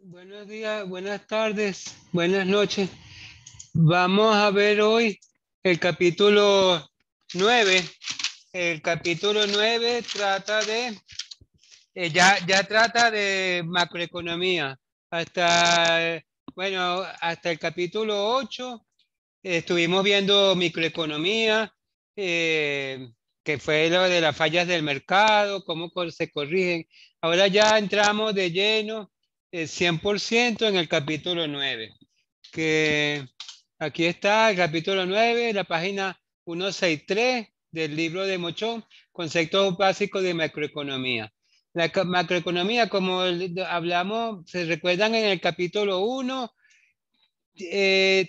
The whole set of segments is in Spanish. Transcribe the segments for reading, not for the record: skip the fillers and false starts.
Buenos días, buenas tardes, buenas noches. Vamos a ver hoy el capítulo 9. El capítulo 9 trata de, ya trata de macroeconomía. Hasta el capítulo 8 estuvimos viendo microeconomía, eh, que fue lo de las fallas del mercado, se corrigen. Ahora ya entramos de lleno, 100% en el capítulo 9, que aquí está el capítulo 9, la página 163 del libro de Mochón, Conceptos básicos de macroeconomía. Macroeconomía, como hablamos, se recuerdan en el capítulo 1,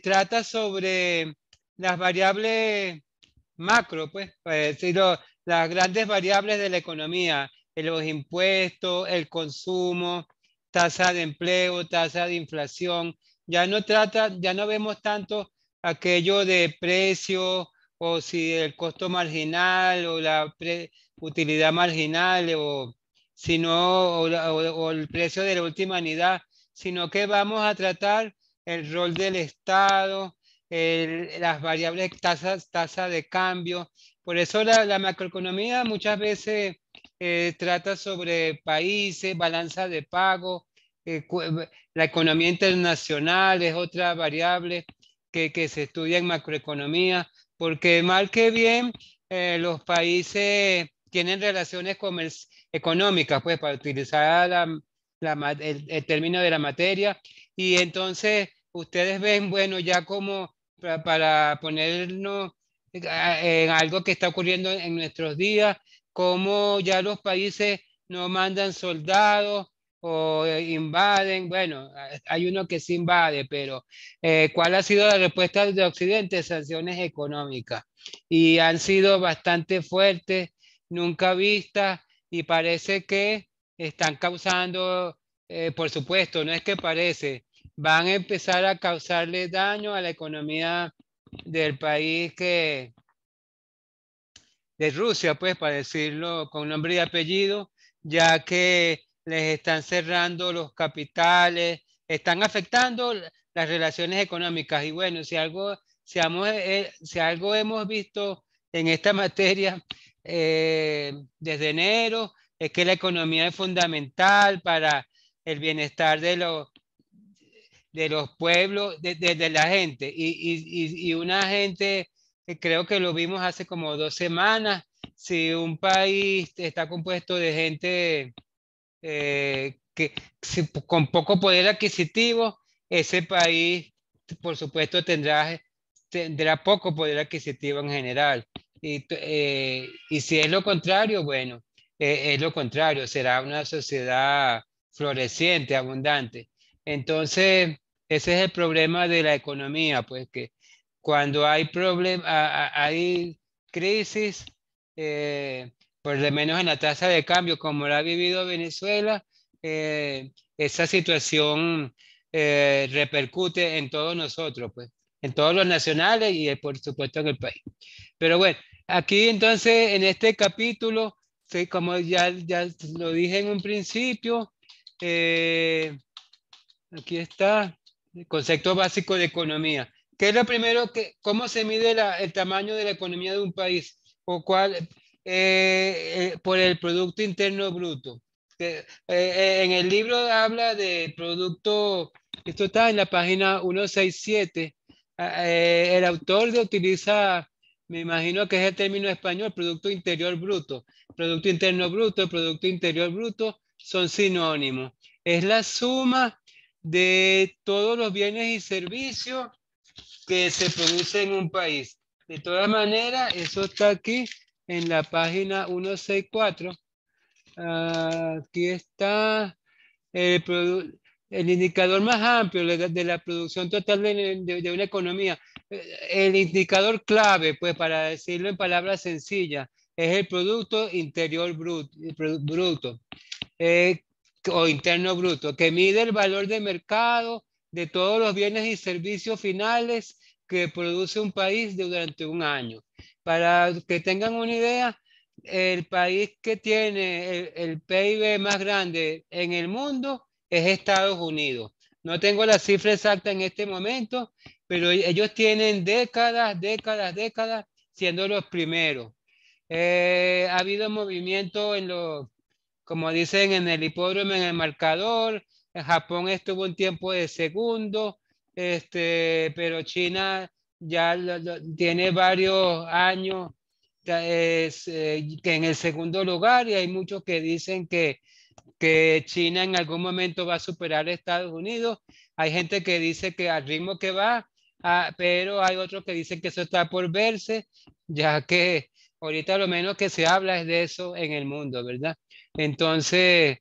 trata sobre las variables macro, pues, para decirlo, las grandes variables de la economía, los impuestos, el consumo, tasa de empleo, tasa de inflación. Ya no vemos tanto aquello de precio o si el costo marginal o utilidad marginal o el precio de la última unidad, sino que vamos a tratar el rol del Estado, las variables tasa de cambio. Por eso la macroeconomía muchas veces trata sobre países, balanza de pago, la economía internacional es otra variable que se estudia en macroeconomía, porque mal que bien los países tienen relaciones económicas, pues para utilizar el término de la materia, y entonces ustedes ven, bueno, ya como para ponernos en algo que está ocurriendo en nuestros días, como ya los países no mandan soldados o invaden, bueno, hay uno que sí invade, pero ¿cuál ha sido la respuesta de Occidente? Sanciones económicas. Y han sido bastante fuertes, nunca vistas, y parece que están causando, por supuesto, no es que parece, van a empezar a causarle daño a la economía del país de Rusia, pues, para decirlo con nombre y apellido, ya que les están cerrando los capitales, están afectando las relaciones económicas. Y bueno, si algo hemos visto en esta materia desde enero, es que la economía es fundamental para el bienestar de los pueblos, de la gente. Y una gente, creo que lo vimos hace como 2 semanas, si un país está compuesto de gente con poco poder adquisitivo, ese país, por supuesto, tendrá poco poder adquisitivo en general. Y si es lo contrario, bueno, es lo contrario, será una sociedad floreciente, abundante. Entonces, ese es el problema de la economía, pues que cuando hay hay crisis, por lo menos en la tasa de cambio, como la ha vivido Venezuela, esa situación repercute en todos nosotros, pues, en todos los nacionales y por supuesto en el país. Pero bueno, aquí entonces en este capítulo, sí, como ya lo dije en un principio, eh, aquí está el concepto básico de economía. ¿Qué es lo primero cómo se mide el tamaño de la economía de un país? ¿O por el Producto Interno Bruto? En el libro habla de producto, esto está en la página 167. El autor utiliza, me imagino que es el término español, Producto Interior Bruto. Producto Interno Bruto, Producto Interior Bruto son sinónimos. Es la suma de todos los bienes y servicios que se producen en un país. De todas maneras, eso está aquí en la página 164. Aquí está el, el indicador más amplio de la producción total de una economía. El indicador clave, pues para decirlo en palabras sencillas, es el Producto Interior Bruto, eh, o interno bruto, que mide el valor de mercado de todos los bienes y servicios finales que produce un país durante un año. Para que tengan una idea, el país que tiene el PIB más grande en el mundo es Estados Unidos. No tengo la cifra exacta en este momento, pero ellos tienen décadas siendo los primeros. Ha habido movimiento en los, como dicen, en el hipódromo, en el marcador. En Japón estuvo un tiempo de segundo, pero China ya tiene varios años que en el segundo lugar, y hay muchos que dicen que China en algún momento va a superar a Estados Unidos. Hay gente que dice que al ritmo que va, pero hay otros que dicen que eso está por verse, ya que ahorita lo menos que se habla es de eso en el mundo, ¿verdad? Entonces,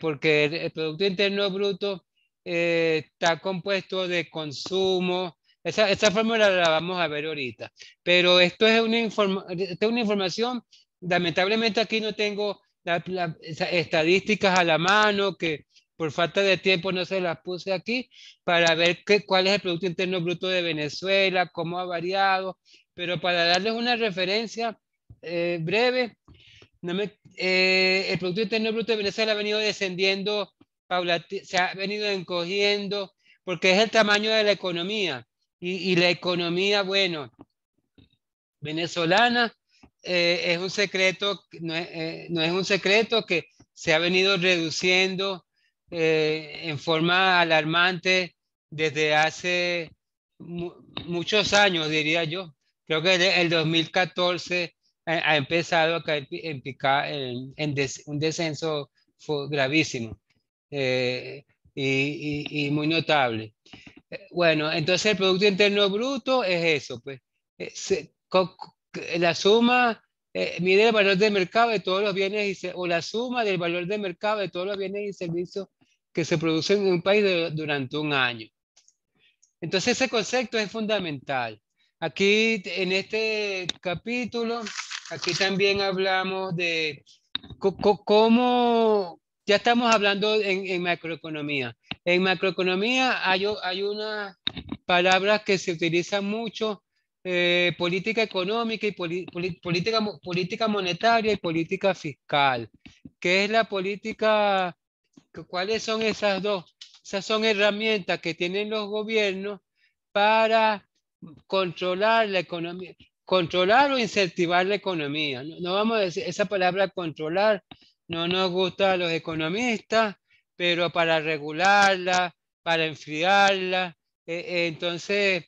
porque el Producto Interno Bruto está compuesto de consumo. Esa fórmula la vamos a ver ahorita. Pero esto es esta es una información, lamentablemente aquí no tengo estadísticas a la mano, que por falta de tiempo no se las puse aquí, para ver cuál es el Producto Interno Bruto de Venezuela, cómo ha variado, pero para darles una referencia breve, el Producto Interno Bruto de Venezuela ha venido descendiendo, se ha venido encogiendo, porque es el tamaño de la economía, y la economía, bueno, venezolana, es un secreto, no es un secreto que se ha venido reduciendo en forma alarmante desde hace muchos años, diría yo. Creo que el 2014 ha empezado a caer un descenso gravísimo eh, y muy notable. Bueno, entonces el Producto Interno Bruto es eso, pues. La suma mide el valor de mercado de todos los bienes o la suma del valor de mercado de todos los bienes y servicios que se producen en un país durante un año. Entonces ese concepto es fundamental. Aquí en este capítulo, aquí también hablamos de cómo, ya estamos hablando en macroeconomía. En macroeconomía hay unas palabras que se utilizan mucho, política económica y política monetaria y política fiscal. ¿Qué es la política? ¿Cuáles son esas dos? Esas son herramientas que tienen los gobiernos para controlar la economía, controlar o incentivar la economía. No, no vamos a decir esa palabra controlar, no nos gusta a los economistas, pero para regularla, para enfriarla, entonces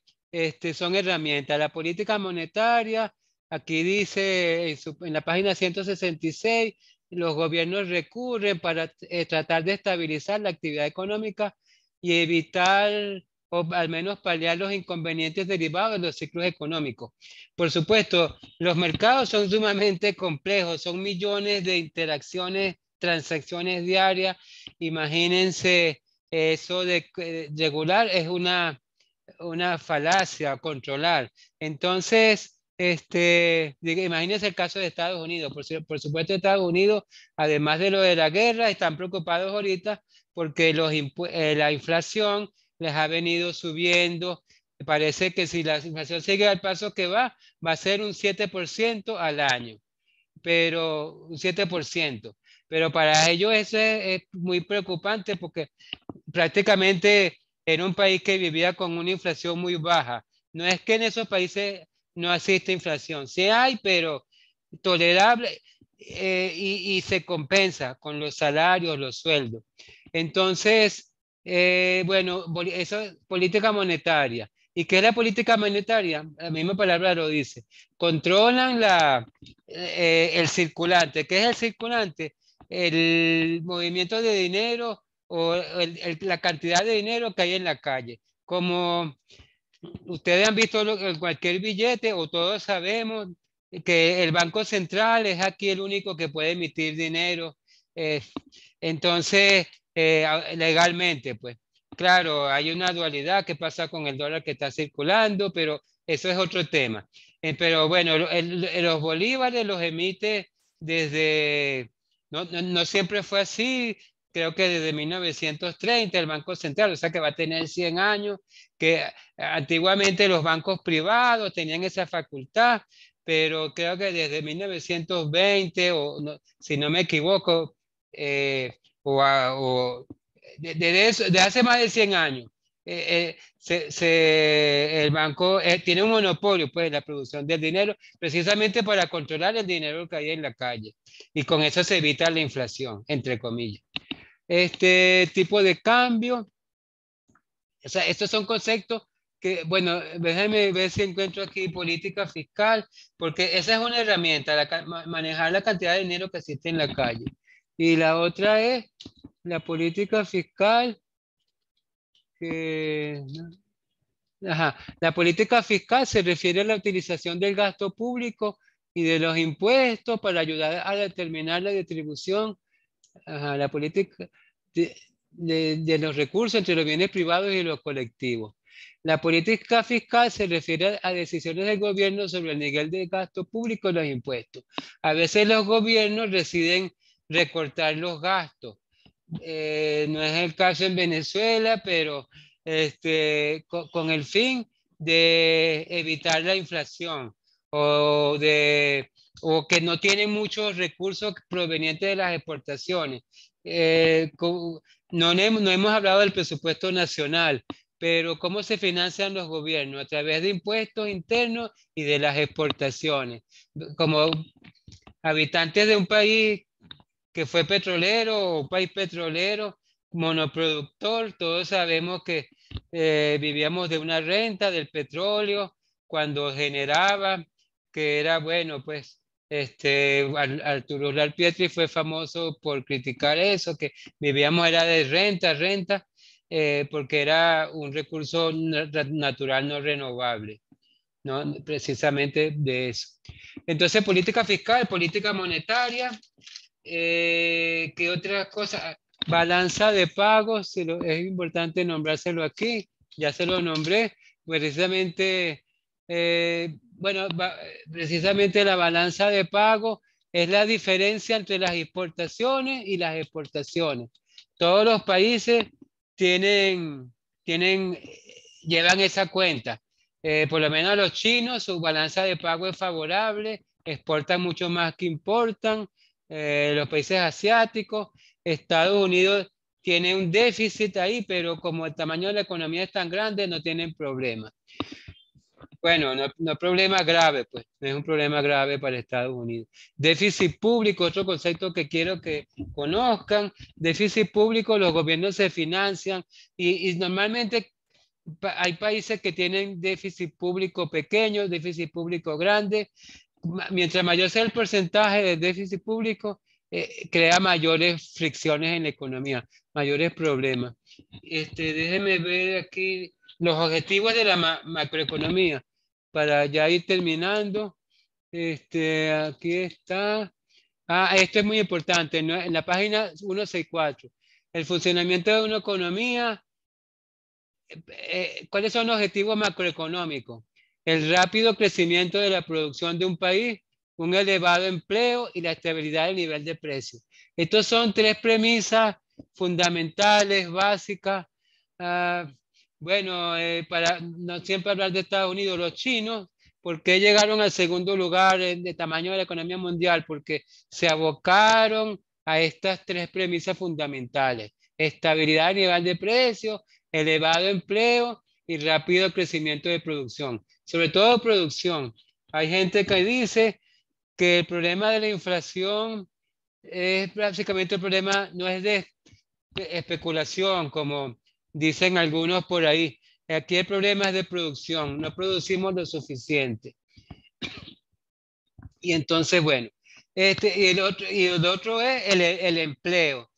son herramientas. La política monetaria, aquí dice en la página 166, los gobiernos recurren para tratar de estabilizar la actividad económica y evitar o al menos paliar los inconvenientes derivados de los ciclos económicos. Por supuesto, los mercados son sumamente complejos, son millones de interacciones, transacciones diarias. Imagínense eso de regular es una falacia, controlar. Entonces, imagínense el caso de Estados Unidos. Por supuesto, Estados Unidos, además de lo de la guerra, están preocupados ahorita porque la inflación les ha venido subiendo. Parece que si la inflación sigue al paso que va a ser un 7% al año, pero un 7%. Pero para ellos eso es muy preocupante porque prácticamente era un país que vivía con una inflación muy baja. No es que en esos países no existe inflación, sí hay, pero tolerable, y se compensa con los salarios, los sueldos. Entonces, bueno, eso es política monetaria. ¿Y qué es la política monetaria? La misma palabra lo dice. Controlan el circulante. ¿Qué es el circulante? El movimiento de dinero o la cantidad de dinero que hay en la calle. Como ustedes han visto cualquier billete o todos sabemos que el Banco Central es aquí el único que puede emitir dinero. eh, entonces, legalmente, pues, claro, hay una dualidad que pasa con el dólar que está circulando, pero eso es otro tema. Pero bueno, los bolívares los emite desde, no siempre fue así, creo que desde 1930 el Banco Central, o sea que va a tener 100 años, que antiguamente los bancos privados tenían esa facultad, pero creo que desde 1920, si no me equivoco, o de hace más de 100 años. El banco tiene un monopolio, pues, en la producción del dinero, precisamente para controlar el dinero que hay en la calle. Y con eso se evita la inflación, entre comillas. Este tipo de cambio, o sea, estos son conceptos que, bueno, déjenme ver si encuentro aquí política fiscal, porque esa es una herramienta, manejar la cantidad de dinero que existe en la calle. Y la otra es la política fiscal, que, ajá, la política fiscal se refiere a la utilización del gasto público y de los impuestos para ayudar a determinar la distribución, ajá, la política de los recursos entre los bienes privados y los colectivos. La política fiscal se refiere a decisiones del gobierno sobre el nivel de gasto público y los impuestos. A veces los gobiernos deciden recortar los gastos. No es el caso en Venezuela, pero con el fin de evitar la inflación o, o que no tienen muchos recursos provenientes de las exportaciones. No hemos hablado del presupuesto nacional, pero ¿cómo se financian los gobiernos? A través de impuestos internos y de las exportaciones. Como habitantes de un país que fue petrolero o un país petrolero, monoproductor, todos sabemos que vivíamos de una renta del petróleo cuando generaba, que era bueno, pues Arturo Lal Pietri fue famoso por criticar eso, que vivíamos era de renta, porque era un recurso natural no renovable, ¿no? Precisamente de eso. Entonces, política fiscal, política monetaria, ¿qué otras cosas? Balanza de pagos, es importante nombrárselo aquí, ya se lo nombré, precisamente, bueno, precisamente la balanza de pagos es la diferencia entre las importaciones y las exportaciones. Todos los países tienen, tienen, llevan esa cuenta. Por lo menos los chinos, su balanza de pago es favorable, exportan mucho más que importan. Los países asiáticos, Estados Unidos tiene un déficit ahí, pero como el tamaño de la economía es tan grande, no tienen problema. Bueno, no problema grave, pues, no es un problema grave para Estados Unidos. Déficit público, otro concepto que quiero que conozcan. Déficit público, los gobiernos se financian y normalmente hay países que tienen déficit público pequeño, déficit público grande. Mientras mayor sea el porcentaje de déficit público, crea mayores fricciones en la economía, mayores problemas. Déjenme ver aquí los objetivos de la macroeconomía para ya ir terminando. Aquí está. Ah, esto es muy importante, ¿no? En la página 164. El funcionamiento de una economía. ¿Cuáles son los objetivos macroeconómicos? El rápido crecimiento de la producción de un país, un elevado empleo y la estabilidad del nivel de precios. Estas son tres premisas fundamentales, básicas. Bueno, para no siempre hablar de Estados Unidos, los chinos, ¿por qué llegaron al segundo lugar de tamaño de la economía mundial? Porque se abocaron a estas tres premisas fundamentales. Estabilidad del nivel de precios, elevado empleo y rápido crecimiento de producción. Sobre todo producción. Hay gente que dice que el problema de la inflación es básicamente el problema, no es de especulación, como dicen algunos por ahí. Aquí el problema es de producción, no producimos lo suficiente. Y entonces, bueno, y el otro es el empleo.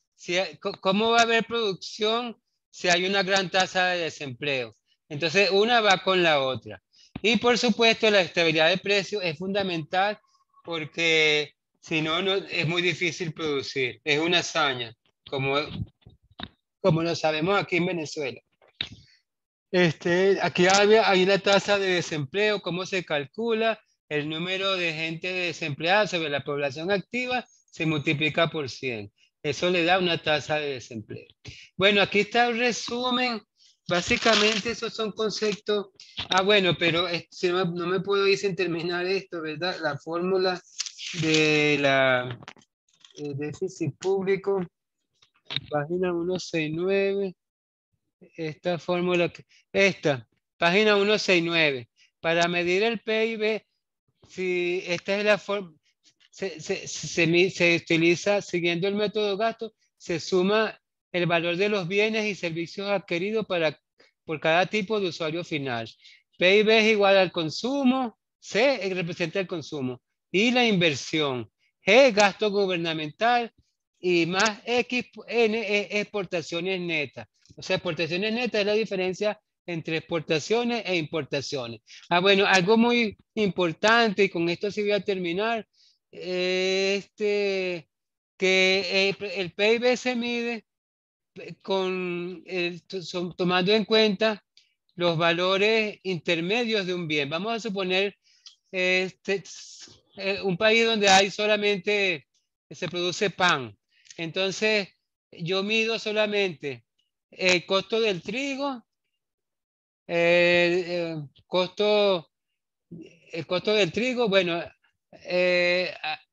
¿Cómo va a haber producción si hay una gran tasa de desempleo? Entonces, una va con la otra. Y por supuesto, la estabilidad de precios es fundamental porque si no, es muy difícil producir. Es una hazaña, como lo sabemos aquí en Venezuela. Aquí hay una tasa de desempleo, ¿cómo se calcula? El número de gente desempleada sobre la población activa se multiplica por 100. Eso le da una tasa de desempleo. Bueno, aquí está el resumen. Básicamente esos son conceptos. Ah, bueno, pero si no me puedo ir sin terminar esto, ¿verdad? La fórmula de la déficit público. página 169, esta fórmula, esta, página 169, para medir el PIB, si esta es la forma, se utiliza, siguiendo el método de gasto, se suma el valor de los bienes y servicios adquiridos por cada tipo de usuario final. PIB es igual al consumo, C representa el consumo, y la inversión, G gasto gubernamental, y más X, N es exportaciones netas. O sea, exportaciones netas es la diferencia entre exportaciones e importaciones. Bueno, algo muy importante, y con esto sí voy a terminar, que el PIB se mide tomando en cuenta los valores intermedios de un bien. Vamos a suponer un país donde hay solamente, se produce pan. Entonces, yo mido solamente el costo del trigo, costo, el costo del trigo, bueno,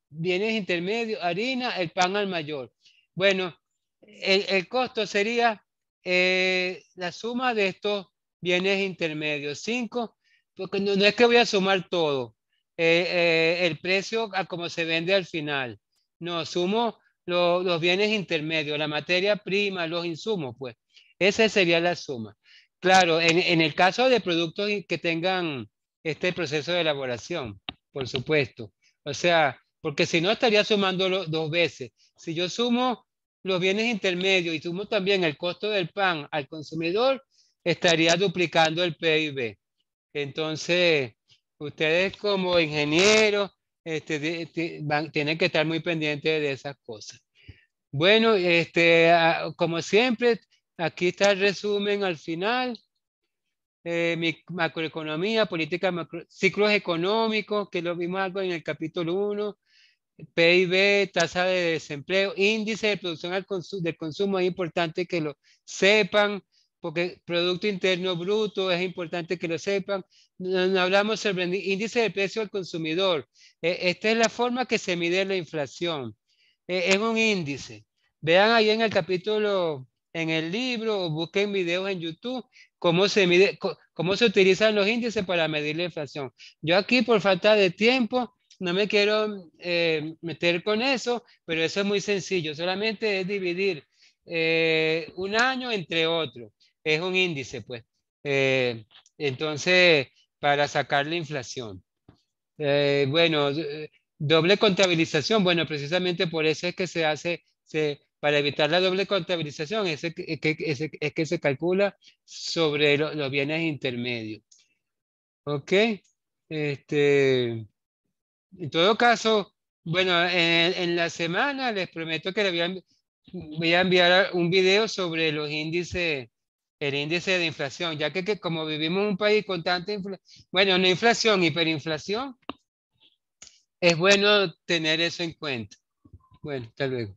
bienes intermedios, harina, el pan al mayor. Bueno, el costo sería la suma de estos bienes intermedios. 5, porque no es que voy a sumar todo. El precio a como se vende al final. No, sumo los bienes intermedios, la materia prima, los insumos, pues. Esa sería la suma. Claro, en el caso de productos que tengan este proceso de elaboración, por supuesto. O sea, porque si no estaría sumando dos veces. Si yo sumo los bienes intermedios y sumo también el costo del pan al consumidor, estaría duplicando el PIB. Entonces, ustedes como ingenieros tienen que estar muy pendientes de esas cosas. Bueno, como siempre, aquí está el resumen al final. Mi macroeconomía, política ciclos económicos, que lo vimos algo en el capítulo 1, PIB, tasa de desempleo, índice de producción de consumo, es importante que lo sepan, porque Producto Interno Bruto es importante que lo sepan. No hablamos sobre el índice de precio al consumidor. Esta es la forma que se mide la inflación. Es un índice. Vean ahí en el capítulo, en el libro, o busquen videos en YouTube, cómo se mide, cómo se utilizan los índices para medir la inflación. Yo aquí, por falta de tiempo, no me quiero meter con eso, pero eso es muy sencillo. Solamente es dividir un año entre otro. Es un índice, pues. Entonces, para sacar la inflación. Bueno, doble contabilización. Bueno, precisamente por eso es que se hace, para evitar la doble contabilización, es que se calcula sobre los bienes intermedios. ¿Ok? En todo caso, bueno, en la semana les prometo que voy a enviar un video sobre los índices, el índice de inflación, ya que como vivimos en un país con tanta inflación, bueno, no inflación, hiperinflación, es bueno tener eso en cuenta. Bueno, hasta luego.